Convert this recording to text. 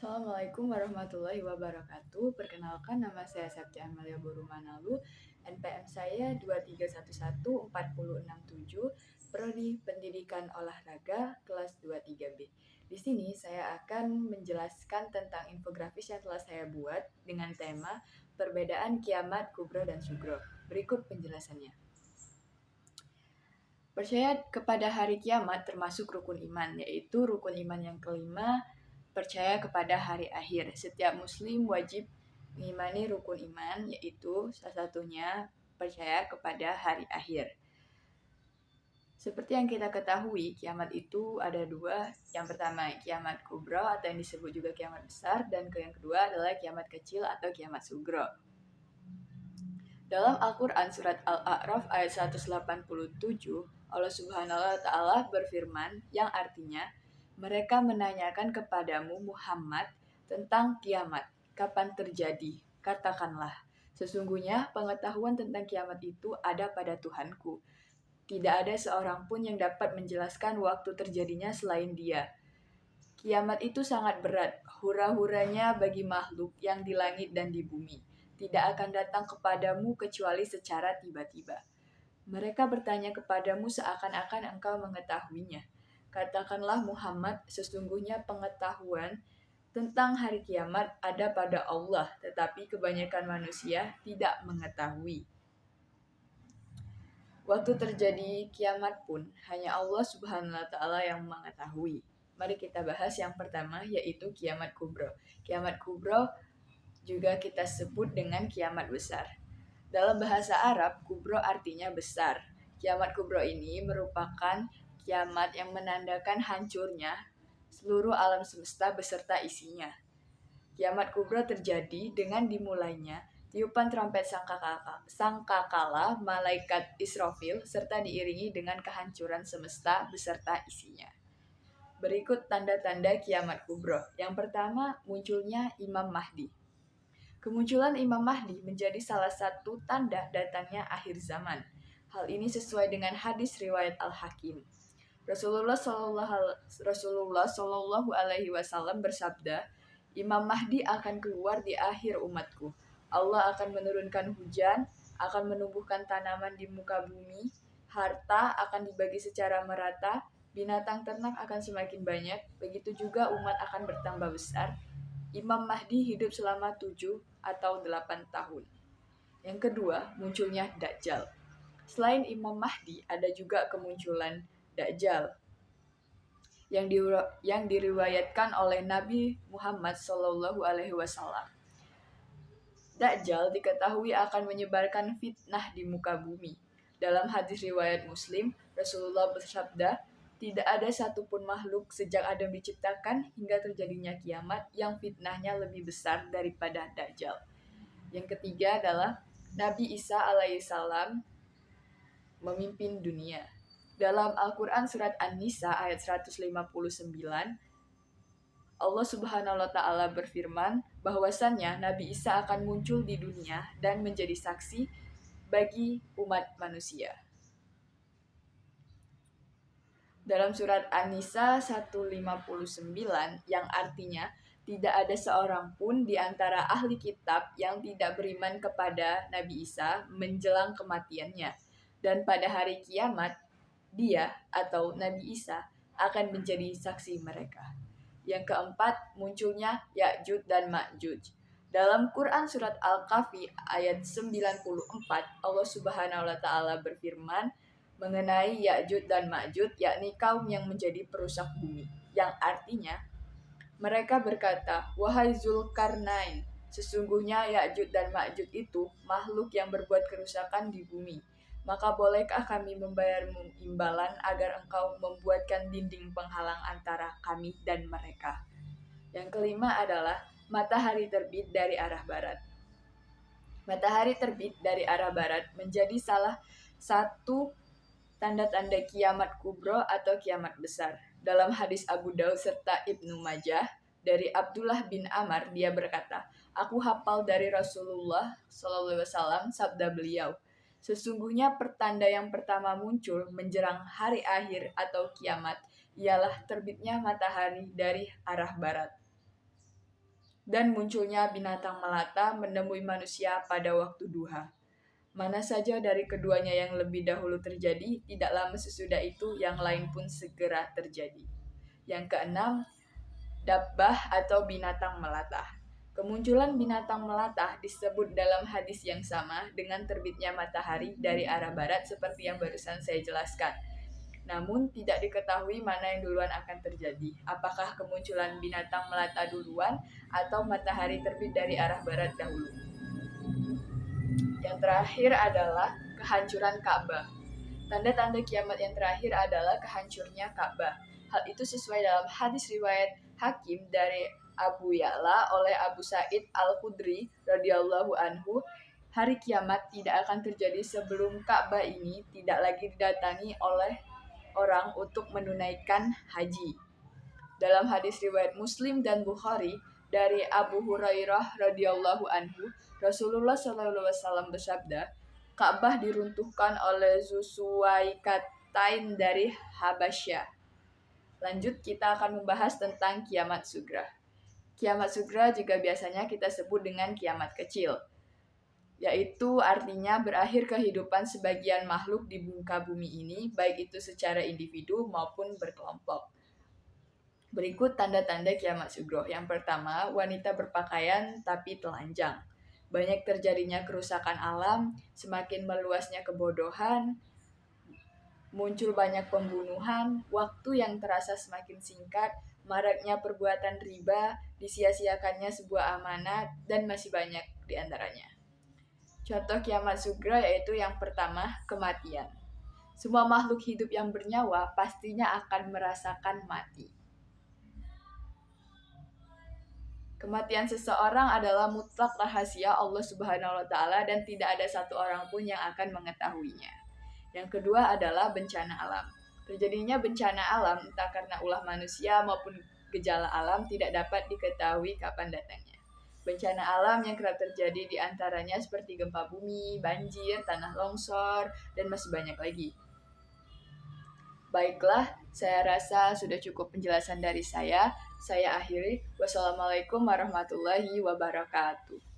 Assalamualaikum warahmatullahi wabarakatuh. Perkenalkan, nama saya Septi Amelia Borumanalu. NPM saya 2311467, Prodi Pendidikan Olahraga kelas 23B. Di sini saya akan menjelaskan tentang infografis yang telah saya buat dengan tema perbedaan kiamat, kubro, dan sugro. Berikut penjelasannya. Percaya kepada hari kiamat termasuk rukun iman, yaitu rukun iman yang kelima, percaya kepada hari akhir. Setiap muslim wajib mengimani rukun iman, yaitu salah satunya percaya kepada hari akhir. Seperti yang kita ketahui, kiamat itu ada dua. Yang pertama, kiamat kubro atau yang disebut juga kiamat besar, dan yang kedua adalah kiamat kecil atau kiamat sugro. Dalam Al-Quran surat Al-A'raf ayat 187, Allah Subhanahu wa Ta'ala berfirman yang artinya, mereka menanyakan kepadamu Muhammad tentang kiamat, kapan terjadi? Katakanlah, sesungguhnya pengetahuan tentang kiamat itu ada pada Tuhanku. Tidak ada seorang pun yang dapat menjelaskan waktu terjadinya selain Dia. Kiamat itu sangat berat, hura-huranya bagi makhluk yang di langit dan di bumi. Tidak akan datang kepadamu kecuali secara tiba-tiba. Mereka bertanya kepadamu seakan-akan engkau mengetahuinya. Katakanlah Muhammad, sesungguhnya pengetahuan tentang hari kiamat ada pada Allah, tetapi kebanyakan manusia tidak mengetahui. Waktu terjadi kiamat pun hanya Allah Subhanahu wa Ta'ala yang mengetahui. Mari kita bahas yang pertama, yaitu kiamat kubro. Kiamat kubro juga kita sebut dengan kiamat besar. Dalam bahasa Arab, kubro artinya besar. Kiamat kubro ini merupakan kiamat yang menandakan hancurnya seluruh alam semesta beserta isinya. Kiamat kubro terjadi dengan dimulainya tiupan trompet sangkakala malaikat Israfil serta diiringi dengan kehancuran semesta beserta isinya. Berikut tanda-tanda kiamat kubro. Yang pertama, munculnya Imam Mahdi. Kemunculan Imam Mahdi menjadi salah satu tanda datangnya akhir zaman. Hal ini sesuai dengan hadis riwayat Al-Hakim. Rasulullah Shallallahu Alaihi Wasallam bersabda, Imam Mahdi akan keluar di akhir umatku. Allah akan menurunkan hujan, akan menumbuhkan tanaman di muka bumi, harta akan dibagi secara merata, binatang ternak akan semakin banyak, begitu juga umat akan bertambah besar. Imam Mahdi hidup selama 7 atau 8 tahun. Yang kedua, munculnya Dajjal. Selain Imam Mahdi, ada juga kemunculan Dajjal yang diriwayatkan oleh Nabi Muhammad SAW. Dajjal diketahui akan menyebarkan fitnah di muka bumi. Dalam hadis riwayat Muslim, Rasulullah bersabda, tidak ada satupun makhluk sejak Adam diciptakan hingga terjadinya kiamat yang fitnahnya lebih besar daripada Dajjal. Yang ketiga adalah Nabi Isa alaihissalam memimpin dunia. Dalam Al-Quran surat An-Nisa ayat 159, Allah Subhanahu wa Ta'ala berfirman bahwasannya Nabi Isa akan muncul di dunia dan menjadi saksi bagi umat manusia. Dalam surat An-Nisa 159 yang artinya tidak ada seorang pun di antara ahli kitab yang tidak beriman kepada Nabi Isa menjelang kematiannya. Dan pada hari kiamat, dia atau Nabi Isa akan menjadi saksi mereka. Yang keempat, munculnya Ya'juj dan Ma'juj. Dalam Quran surat Al-Kahfi ayat 94, Allah Subhanahu wa Ta'ala berfirman mengenai Ya'juj dan Ma'juj, yakni kaum yang menjadi perusak bumi, yang artinya mereka berkata, wahai Zulkarnain, sesungguhnya Ya'juj dan Ma'juj itu makhluk yang berbuat kerusakan di bumi. Maka bolehkah kami membayarmu imbalan agar engkau membuatkan dinding penghalang antara kami dan mereka? Yang kelima adalah matahari terbit dari arah barat. Matahari terbit dari arah barat menjadi salah satu tanda-tanda kiamat kubro atau kiamat besar. Dalam hadis Abu Daud serta Ibnu Majah dari Abdullah bin Amr, dia berkata, aku hafal dari Rasulullah SAW sabda beliau, sesungguhnya pertanda yang pertama muncul menjelang hari akhir atau kiamat ialah terbitnya matahari dari arah barat. dan munculnya binatang melata menemui manusia pada waktu duha. Mana saja dari keduanya yang lebih dahulu terjadi, tidak lama sesudah itu yang lain pun segera terjadi. Yang keenam, dabbah atau binatang melata. Kemunculan binatang melata disebut dalam hadis yang sama dengan terbitnya matahari dari arah barat seperti yang barusan saya jelaskan. Namun tidak diketahui mana yang duluan akan terjadi. Apakah kemunculan binatang melata duluan atau matahari terbit dari arah barat dahulu. Yang terakhir adalah kehancuran Ka'bah. Tanda-tanda kiamat yang terakhir adalah kehancurnya Ka'bah. Hal itu sesuai dalam hadis riwayat Hakim dari Abu Ya'la oleh Abu Sa'id Al-Khudri radhiyallahu anhu, hari kiamat tidak akan terjadi sebelum Ka'bah ini tidak lagi didatangi oleh orang untuk menunaikan haji. Dalam hadis riwayat Muslim dan Bukhari dari Abu Hurairah radhiyallahu anhu, Rasulullah SAW bersabda, Ka'bah diruntuhkan oleh Zusuwaikatain dari Habasyah. Lanjut, kita akan membahas tentang kiamat sugra. Kiamat sugra juga biasanya kita sebut dengan kiamat kecil, yaitu artinya berakhir kehidupan sebagian makhluk di muka bumi ini, baik itu secara individu maupun berkelompok. Berikut tanda-tanda kiamat sugro. Yang pertama, wanita berpakaian tapi telanjang. Banyak terjadinya kerusakan alam, semakin meluasnya kebodohan, muncul banyak pembunuhan, waktu yang terasa semakin singkat, maraknya perbuatan riba, disia-siakannya sebuah amanat, dan masih banyak di antaranya. Contoh kiamat sugra yaitu yang pertama, kematian. Semua makhluk hidup yang bernyawa pastinya akan merasakan mati. Kematian seseorang adalah mutlak rahasia Allah Subhanahu wa taala dan tidak ada satu orang pun yang akan mengetahuinya. Yang kedua adalah bencana alam. Terjadinya bencana alam entah karena ulah manusia maupun gejala alam tidak dapat diketahui kapan datangnya. Bencana alam yang kerap terjadi di antaranya seperti gempa bumi, banjir, tanah longsor, dan masih banyak lagi. Baiklah, saya rasa sudah cukup penjelasan dari saya. Saya akhiri. Wassalamualaikum warahmatullahi wabarakatuh.